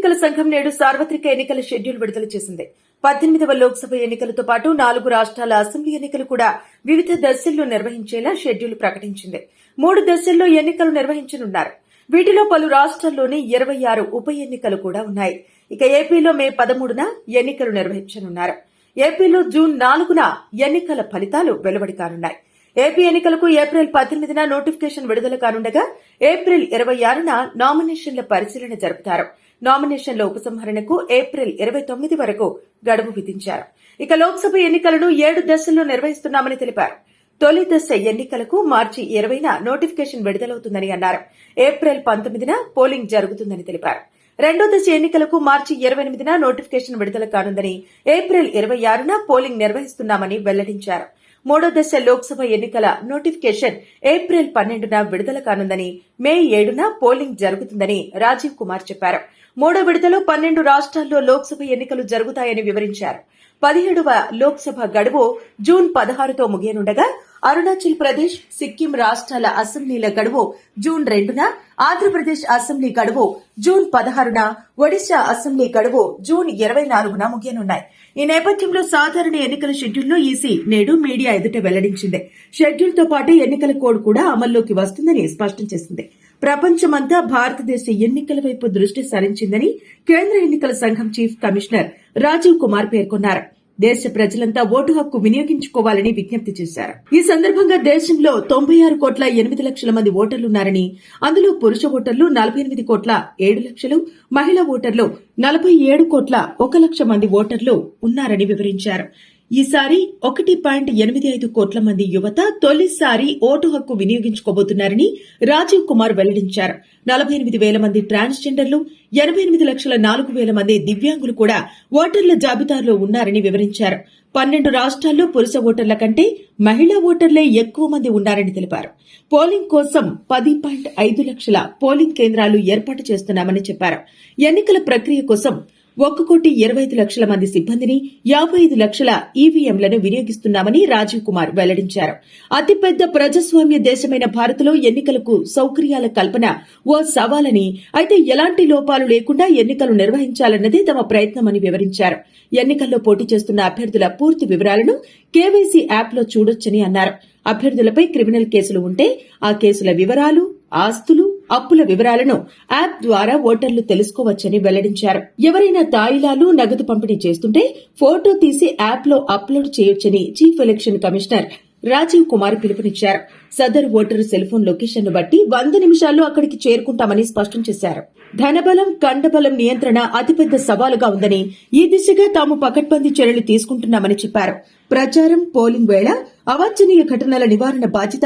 ఎన్నికల సంఘం నేడు సార్వత్రిక ఎన్నికల షెడ్యూల్ విడుదల చేసింది. 18వ లోక్సభ ఎన్నికలతో పాటు 4 రాష్ట్రాల అసెంబ్లీ ఎన్నికలు కూడా వివిధ దశల్లో నిర్వహించేలా షెడ్యూల్ ప్రకటించింది. 3 దశల్లో ఎన్నికలు నిర్వహించనున్నారు. వీటిలో పలు రాష్ట్రాల్లోని 26 ఉప ఎన్నికలు కూడా ఉన్నాయి. ఇక ఏపీలో మే 13న ఎన్నికలు నిర్వహించనున్నారు. ఏపీలో జూన్ 4న ఎన్నికల ఫలితాలు వెలువడి కానున్నాయి. ఏపీ ఎన్నికలకు ఏప్రిల్ 18న నోటిఫికేషన్ విడుదల కానుండగా ఏప్రిల్ 26న నామినేషన్ల పరిశీలన జరుపుతారు. నామినేషన్ల ఉపసంహరణకు ఏప్రిల్ 29 వరకు గడువు విధించారు. ఇక లోక్సభ ఎన్నికలను 7 దశల్లో నిర్వహిస్తున్నామని తెలిపారు. తొలి దశ ఎన్నికలకు మార్చి 20న నోటిఫికేషన్ విడుదలవుతుందని అన్నారు. ఏప్రిల్ 19న పోలింగ్ జరుగుతుందని తెలిపారు. రెండో దశ ఎన్నికలకు మార్చి 28న నోటిఫికేషన్ విడుదల కానుందని, ఏప్రిల్ 26న పోలింగ్ నిర్వహిస్తున్నామని వెల్లడించారు. మూడో దశ లోక్సభ ఎన్నికల నోటిఫికేషన్ ఏప్రిల్ 12న విడుదల కానుందని, మే 7న పోలింగ్ జరుగుతుందని రాజీవ్ కుమార్ చెప్పారు. మూడో విడతలో 12 రాష్ట్రాల్లో లోక్సభ ఎన్నికలు జరుగుతాయని వివరించారు. 17వ లోక్సభ గడువు జూన్ 16తో ముగియనుండగా అరుణాచల్ ప్రదేశ్, సిక్కిం రాష్ట్రాల అసెంబ్లీల గడువు జూన్ 2న, ఆంధ్రప్రదేశ్ అసెంబ్లీ గడువు జూన్ 16న, ఒడిశా అసెంబ్లీ గడువు జూన్ 24న ముగియనున్నాయి. ఈ నేపథ్యంలో సాధారణ ఎన్నికల షెడ్యూల్ను ఈసీ నేడు మీడియా ఎదుట వెల్లడించింది. షెడ్యూల్తో పాటు ఎన్నికల కోడ్ కూడా అమల్లోకి వస్తుందని స్పష్టం చేసింది. ప్రపంచమంతా భారతదేశ ఎన్నికల వైపు దృష్టి సారించిందని కేంద్ర ఎన్నికల సంఘం చీఫ్ కమిషనర్ రాజీవ్ కుమార్ పేర్కొన్నారు. దేశ ప్రజలంతా ఓటు హక్కు వినియోగించుకోవాలని విజ్ఞప్తి చేశారు. ఈ సందర్భంగా దేశంలో 96,8,00,000 మంది ఓటర్లున్నారని, అందులో పురుష ఓటర్లు 48,7,00,000, మహిళా ఓటర్లు 47,1,00,000 మంది ఓటర్లు ఉన్నారని వివరించారు. ఈసారి 1.85 కోట్ల మంది యువత తొలిసారి ఓటు హక్కు వినియోగించుకోబోతున్నారని రాజీవ్ కుమార్ వెల్లడించారు. 48,000 మంది ట్రాన్స్జెండర్లు, 88,04,000 మంది దివ్యాంగులు కూడా ఓటర్ల జాబితాలో ఉన్నారని వివరించారు. 12 రాష్ట్రాల్లో పురుష ఓటర్ల కంటే మహిళా ఓటర్లే ఎక్కువ మంది ఉన్నారని తెలిపారు. పోలింగ్ కోసం 10.5 లక్షల పోలింగ్ కేంద్రాలు ఏర్పాటు చేస్తున్నామని చెప్పారు. ఎన్నికల ప్రక్రియ కోసం 1,25,00,000 మంది సిబ్బందిని, 55 లక్షల ఈవీఎంలను వినియోగిస్తున్నామని రాజీవ్ కుమార్ వెల్లడించారు. అతిపెద్ద ప్రజాస్వామ్య దేశమైన భారత్లో ఎన్నికలకు సౌకర్యాల కల్పన ఓ సవాలని, అయితే ఎలాంటి లోపాలు లేకుండా ఎన్నికలు నిర్వహించాలన్నదే తమ ప్రయత్నమని వివరించారు. ఎన్నికల్లో పోటీ చేస్తున్న అభ్యర్థుల పూర్తి వివరాలను కేవైసీ యాప్లో చూడొచ్చని అన్నారు. అభ్యర్థులపై క్రిమినల్ కేసులు ఉంటే ఆ కేసుల వివరాలు, ఆస్తులు, అప్పుల వివరాలను యాప్ ద్వారా ఓటర్లు తెలుసుకోవచ్చని వెల్లడించారు. ఎవరైనా తాయిలాలు, నగదు పంపిణీ చేస్తుంటే ఫోటో తీసి యాప్లో అప్లోడ్ చేయొచ్చని chief election commissioner Rajiv Kumar పిలుపునిచ్చారు. సదరు ఓటరు సెల్ఫోన్ లొకేషన్ ను బట్టి 100 నిమిషాల్లో అక్కడికి చేరుకుంటామని స్పష్టం చేశారు. ధనబలం, కండబలం నియంత్రణ అతిపెద్ద సవాలుగా ఉందని, ఈ దిశగా తాము పకడ్బందీ చర్యలు తీసుకుంటున్నామని చెప్పారు. ప్రచారం, పోలింగ్ వేళ అవాంఛనీయ ఘటనల నివారణ బాధ్యత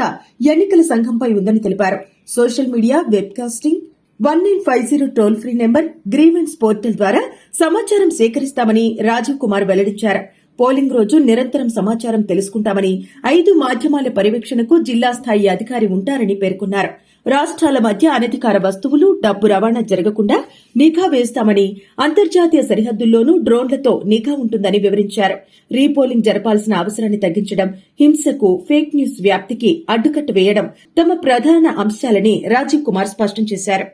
ఎన్నికల సంఘంపై ఉందని తెలిపారు. Social media, webcasting, 1950 toll free number, grievance portal ద్వారా సమాచారం సేకరిస్తామని రాజీవ్ కుమార్ వెల్లడించారు. పోలింగ్ రోజు నిరంతరం సమాచారం తెలుసుకుంటామని, 5 మాధ్యమాల పర్యవేక్షణకు జిల్లా స్థాయి అధికారి ఉంటారని పేర్కొన్నారు. రాష్ట్రాల మధ్య అనధికార వస్తువులు, డబ్బు రవాణా జరగకుండా నిఘా వేస్తామని, అంతర్జాతీయ సరిహద్దుల్లోనూ డ్రోన్లతో నిఘా ఉంటుందని వివరించారు. రీపోలింగ్ జరపాల్సిన అవసరాన్ని తగ్గించడం, హింసకు, ఫేక్ న్యూస్ వ్యాప్తికి అడ్డుకట్ట వేయడం తమ ప్రధాన అంశాలని రాజీవ్ కుమార్ స్పష్టం చేశారు.